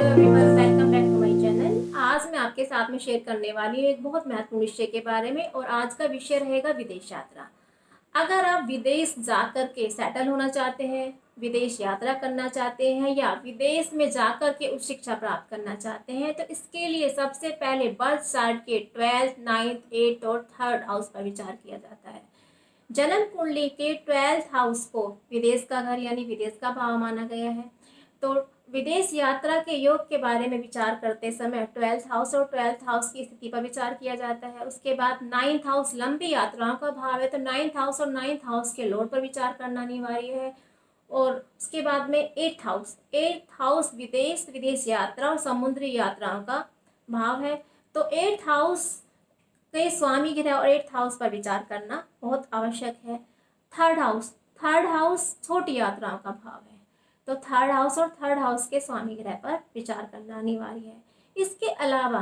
Everyone, welcome back to my channel. आज मैं आपके साथ में शेयर करने वाली हूँ एक बहुत महत्वपूर्ण विषय के बारे में, और आज का विषय रहेगा विदेश यात्रा। अगर आप विदेश जाकर के सेटल होना चाहते हैं, विदेश यात्रा करना चाहते हैं, या विदेश में जाकर के उच्च शिक्षा प्राप्त करना चाहते हैं, तो इसके लिए सबसे पहले बर्थ चार्ट के 12th, 9th, 8th और 3rd हाउस पर विचार किया जाता है। जन्म कुंडली के 12th हाउस को विदेश का घर यानी विदेश का भाव माना गया है। तो विदेश यात्रा के योग के बारे में विचार करते समय 12th हाउस और 12th हाउस की स्थिति पर विचार किया जाता है। उसके बाद 9th हाउस लंबी यात्राओं का भाव है, तो 9th हाउस और 9th हाउस के लॉर्ड पर विचार करना अनिवार्य है। और उसके बाद में 8th हाउस विदेश यात्रा और समुद्री यात्राओं का भाव है। तो 8th हाउस के स्वामी ग्रह और 8th हाउस पर विचार करना बहुत आवश्यक है। थर्ड हाउस छोटी यात्राओं का भाव है, तो 3rd हाउस और 3rd हाउस के स्वामी ग्रह पर विचार करना अनिवार्य है। इसके अलावा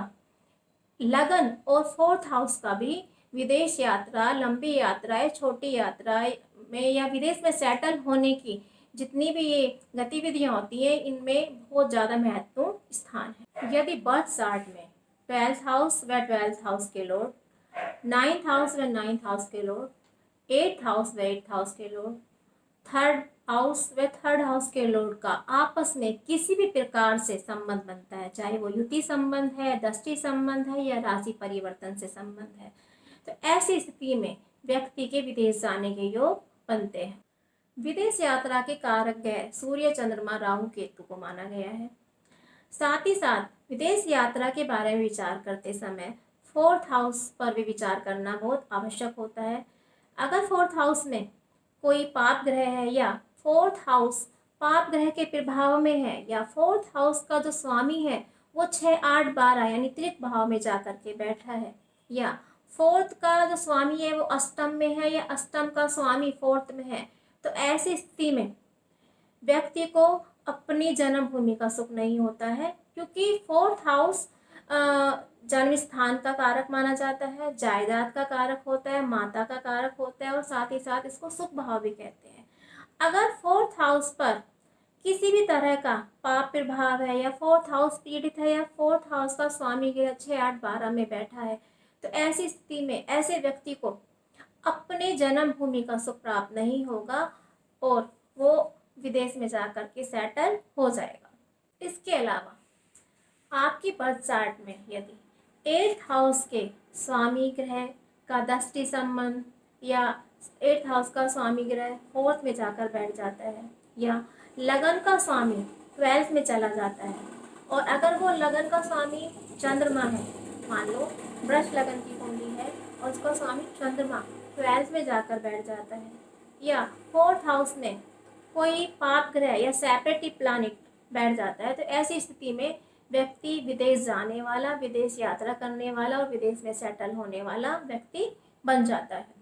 लगन और 4th हाउस का भी विदेश यात्रा, लंबी यात्राएं, छोटी यात्राएं में या विदेश में सेटल होने की जितनी भी ये गतिविधियां होती हैं, इनमें बहुत ज़्यादा महत्वपूर्ण स्थान है। यदि बर्थ चार्ट में 12th हाउस व 12th हाउस के लॉर्ड, 9th हाउस व 9th हाउस के लॉर्ड, 8th हाउस व 8th हाउस के लॉर्ड, 3rd हाउस व 3rd हाउस के लॉर्ड का आपस में किसी भी प्रकार से संबंध बनता है, चाहे वो युति संबंध है, दृष्टि संबंध है या राशि परिवर्तन से संबंध है, तो ऐसी स्थिति में व्यक्ति के विदेश जाने के योग बनते हैं। विदेश यात्रा के कारक ग्रह सूर्य, चंद्रमा, राहु, केतु को माना गया है। साथ ही साथ विदेश यात्रा के बारे में विचार करते समय 4th हाउस पर भी विचार करना बहुत आवश्यक होता है। अगर 4th हाउस में कोई पाप ग्रह है, या 4th हाउस पाप ग्रह के प्रभाव में है, या 4th हाउस का जो स्वामी है वो 6, 8, 12 यानी त्रिक भाव में जाकर के बैठा है, या 4th का जो स्वामी है वो अष्टम में है, या अष्टम का स्वामी 4th में है, तो ऐसी स्थिति में व्यक्ति को अपनी जन्मभूमि का सुख नहीं होता है, क्योंकि 4th हाउस जन्म स्थान का कारक माना जाता है, जायदाद का कारक होता है, माता का कारक होता है, और साथ ही साथ इसको सुख भाव भी कहते हैं। अगर 4th हाउस पर किसी भी तरह का पाप प्रभाव है, या 4th हाउस पीड़ित है, या 4th हाउस का स्वामी ग्रह 6, 8, 12 में बैठा है, तो ऐसी स्थिति में ऐसे व्यक्ति को अपने जन्मभूमि का सुख प्राप्त नहीं होगा, और वो विदेश में जाकर के सेटल हो जाएगा। इसके अलावा आपकी बर्थ चार्ट में यदि 8th हाउस के स्वामी ग्रह का दृष्टि संबंध, या 8th हाउस का स्वामी ग्रह 4th में जाकर बैठ जाता है, या लगन का स्वामी 12th में चला जाता है, और अगर वो लगन का स्वामी चंद्रमा है, मान लो वृष लगन की कुंडली है और उसका स्वामी चंद्रमा 12th में जाकर बैठ जाता है, या 4th हाउस में कोई पाप ग्रह या सेपरेटिव प्लैनेट बैठ जाता है, तो ऐसी स्थिति में व्यक्ति विदेश जाने वाला, विदेश यात्रा करने वाला और विदेश में सेटल होने वाला व्यक्ति बन जाता है।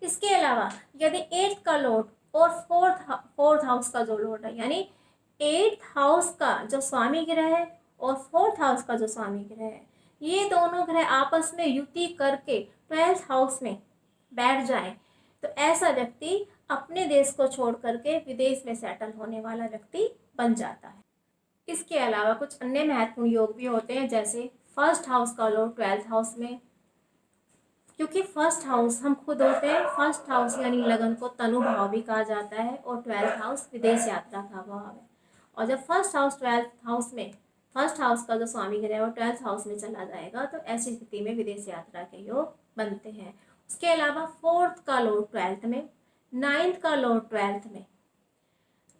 इसके अलावा यदि 8th का लॉर्ड और 4th हाउस का जो लॉर्ड है, यानी 8th हाउस का जो स्वामी ग्रह है और 4th हाउस का जो स्वामी ग्रह है, ये दोनों ग्रह आपस में युति करके 12th हाउस में बैठ जाए, तो ऐसा व्यक्ति अपने देश को छोड़ करके विदेश में सेटल होने वाला व्यक्ति बन जाता है। इसके अलावा कुछ अन्य महत्वपूर्ण योग भी होते हैं, जैसे 1st हाउस का लॉर्ड 12th हाउस में, क्योंकि 1st हाउस हम खुद होते हैं। 1st हाउस यानी लगन को तनु भाव भी कहा जाता है, और 12th हाउस विदेश यात्रा का भाव है। और जब 1st हाउस 12th हाउस में 1st हाउस का जो स्वामी ग्रह है वो 12th हाउस में चला जाएगा, तो ऐसी स्थिति में विदेश यात्रा के योग बनते हैं। उसके अलावा 4th का लॉर्ड 12th में, 9th का लॉर्ड 12th में,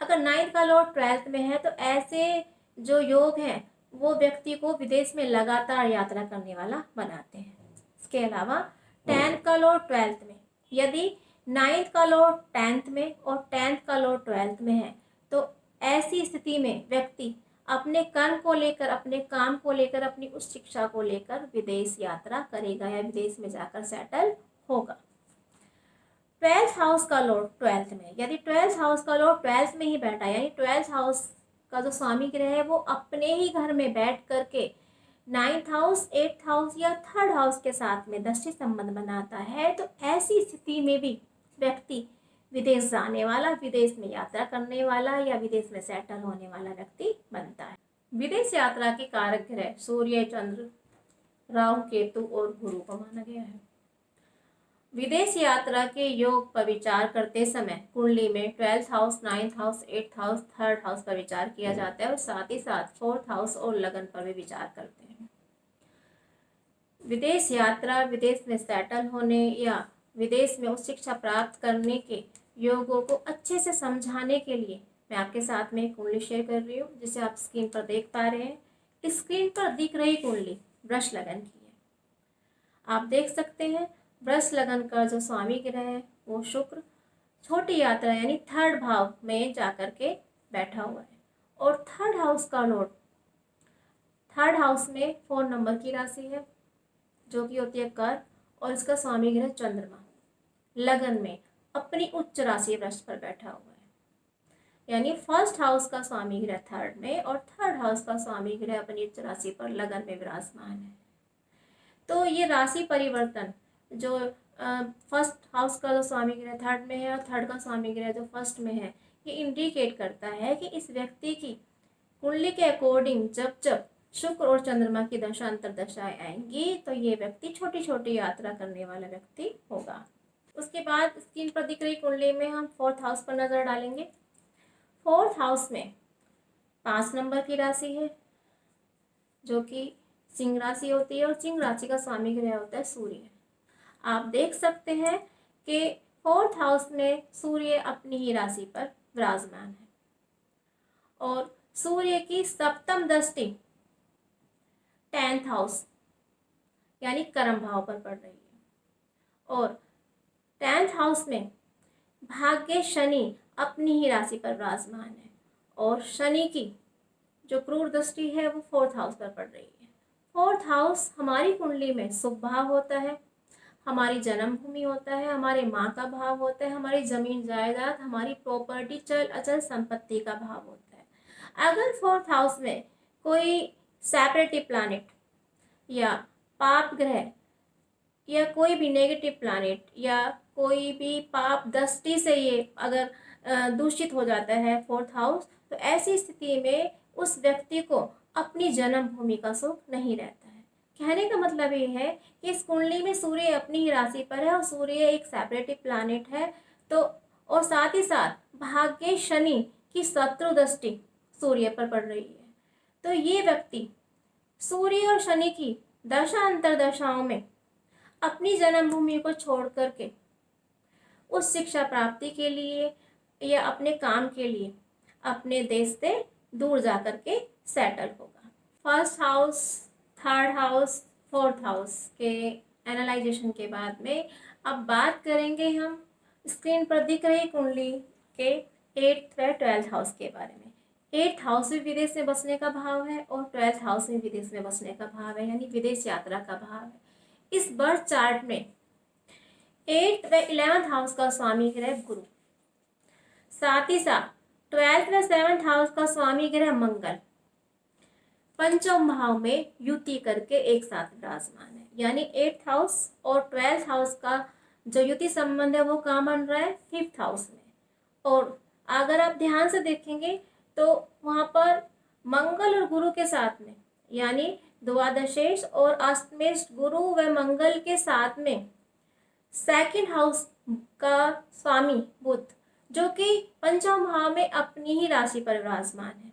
अगर 9th का लॉर्ड 12th में है, तो ऐसे जो योग हैं वो व्यक्ति को विदेश में लगातार यात्रा करने वाला बनाते हैं। इसके अलावा 10th का लॉर्ड 12th में, यदि 9th का लॉर्ड 10th में और 10th का लॉर्ड 12th में है, तो ऐसी स्थिति में व्यक्ति अपने कर्म को लेकर, अपने काम को लेकर, अपनी उच्च शिक्षा को लेकर विदेश यात्रा करेगा या विदेश में जाकर सेटल होगा। 12th हाउस का लॉर्ड 12th में, यदि 12th हाउस का लॉर्ड 12th में ही बैठा, यानी 12th हाउस का जो स्वामी ग्रह है वो अपने ही घर में बैठ करके 9th हाउस, 8th हाउस या 3rd हाउस के साथ में दृष्टि संबंध बनाता है, तो ऐसी स्थिति में भी व्यक्ति विदेश जाने वाला, विदेश में यात्रा करने वाला या विदेश में सेटल होने वाला व्यक्ति बनता है। विदेश यात्रा के कारक ग्रह सूर्य, चंद्र, राहु, केतु और गुरु को माना गया है। विदेश यात्रा के योग पर विचार करते समय कुंडली में 12th house, 9th house, 8th house, 3rd house पर विचार किया जाता है और साथ ही साथ 4th हाउस और लगन पर भी विचार करते हैं। विदेश यात्रा, विदेश में सेटल होने या विदेश में उच्च शिक्षा प्राप्त करने के योगों को अच्छे से समझाने के लिए मैं आपके साथ में एक कुंडली शेयर कर रही हूँ, जिसे आप स्क्रीन पर देख पा रहे हैं। स्क्रीन पर दिख रही कुंडली वृष लगन की है। आप देख सकते हैं वृष लगन का जो स्वामी ग्रह है वो शुक्र छोटी यात्रा यानी 3rd भाव में जाकर के बैठा हुआ है और 3rd हाउस का लॉर्ड 3rd हाउस में 4 नंबर की राशि है जो कि होती है कर, और इसका स्वामी ग्रह चंद्रमा लगन में अपनी उच्च राशि वृष पर बैठा हुआ है। यानी 1st हाउस का स्वामी ग्रह 3rd में और 3rd हाउस का स्वामी ग्रह अपनी उच्च राशि पर लगन में विराजमान है। तो ये राशि परिवर्तन जो 1st हाउस का जो स्वामी ग्रह 3rd में है और 3rd का स्वामी ग्रह जो 1st में है, ये इंडिकेट करता है कि इस व्यक्ति की कुंडली के अकॉर्डिंग जब जब शुक्र और चंद्रमा की दशा अंतरदशाएं आएंगी तो ये व्यक्ति छोटी छोटी यात्रा करने वाला व्यक्ति होगा। उसके बाद स्क्रीन पर दिख रही कुंडली में हम 4th हाउस पर नजर डालेंगे। 4th हाउस में 5 नंबर की राशि है जो कि सिंह राशि होती है और सिंह राशि का स्वामी ग्रह होता है सूर्य। आप देख सकते हैं कि 4th हाउस में सूर्य अपनी ही राशि पर विराजमान है और सूर्य की सप्तम दृष्टि 10th हाउस यानी कर्म भाव पर पड़ रही है और 10th हाउस में भाग्य शनि अपनी ही राशि पर विराजमान है और शनि की जो क्रूर दृष्टि है वो 4th हाउस पर पड़ रही है। 4th हाउस हमारी कुंडली में शुभ भाव होता है, हमारी जन्मभूमि होता है, हमारे माँ का भाव होता है, हमारी जमीन जायदाद, हमारी प्रॉपर्टी, चल अचल संपत्ति का भाव होता है। अगर 4th हाउस में कोई सेपरेटिव प्लैनेट या पाप ग्रह या कोई भी नेगेटिव प्लैनेट या कोई भी पाप दृष्टि से ये अगर दूषित हो जाता है 4th हाउस, तो ऐसी स्थिति में उस व्यक्ति को अपनी जन्मभूमि का सुख नहीं रहता है। कहने का मतलब ये है कि इस कुंडली में सूर्य अपनी ही राशि पर है और सूर्य एक सेपरेटिव प्लैनेट है, तो और साथ ही साथ भाग्य शनि की शत्रु दृष्टि सूर्य पर पड़ रही है। तो ये व्यक्ति सूर्य और शनि की दशा अंतरदशाओं में अपनी जन्मभूमि को छोड़ करके उस शिक्षा प्राप्ति के लिए या अपने काम के लिए अपने देश से दूर जा कर के सेटल होगा। 1st house, 3rd house, 4th house के एनालाइजेशन के बाद में अब बात करेंगे हम स्क्रीन पर दिख रही कुंडली के 8th व 12th हाउस के बारे में। 8th हाउस में विदेश में बसने का भाव है और 12th हाउस में विदेश में बसने का भाव है, यानी विदेश यात्रा का भाव है। इस बर्थ चार्ट में 8th व 11th हाउस का स्वामी ग्रह गुरु, साथ ही साथ 12th व 7th हाउस का स्वामी ग्रह मंगल पंचम भाव में युति करके एक साथ विराजमान है। यानी 8th हाउस और 12th हाउस का जो युति संबंध है वो कहाँ बन रहा है? 5th हाउस में। और अगर आप ध्यान से देखेंगे तो वहाँ पर मंगल और गुरु के साथ में, यानी द्वादशेश और अष्टमेश गुरु व मंगल के साथ में 2nd हाउस का स्वामी बुध जो कि पंचम भाव में अपनी ही राशि पर विराजमान है।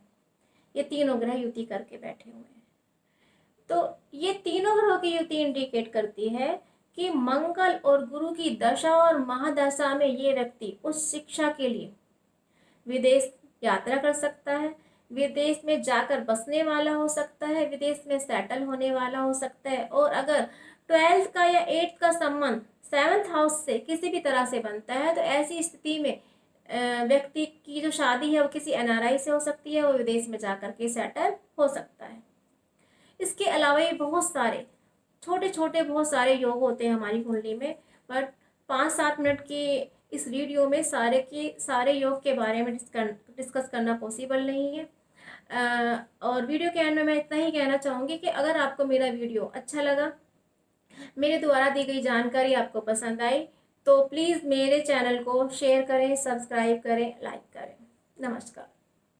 ये तीनों ग्रह युति करके बैठे हुए हैं। तो ये तीनों ग्रहों की युति इंडिकेट करती है कि मंगल और गुरु की दशा और महादशा में ये व्यक्ति उस शिक्षा के लिए विदेश यात्रा कर सकता है, विदेश में जाकर बसने वाला हो सकता है, विदेश में सेटल होने वाला हो सकता है। और अगर 12th का या 8th का संबंध 7th हाउस से किसी भी तरह से बनता है तो ऐसी स्थिति में व्यक्ति की जो शादी है वो किसी NRI से हो सकती है, वो विदेश में जाकर के सेटल हो सकता है। इसके अलावा ये बहुत सारे छोटे छोटे बहुत सारे योग होते हैं हमारी कुंडली में, बट 5-7 मिनट की इस वीडियो में सारे के सारे योग के बारे में डिस्कस करना पॉसिबल नहीं है। और वीडियो के एंड में मैं इतना ही कहना चाहूँगी कि अगर आपको मेरा वीडियो अच्छा लगा, मेरे द्वारा दी गई जानकारी आपको पसंद आई, तो प्लीज़ मेरे चैनल को शेयर करें, सब्सक्राइब करें, लाइक करें। नमस्कार।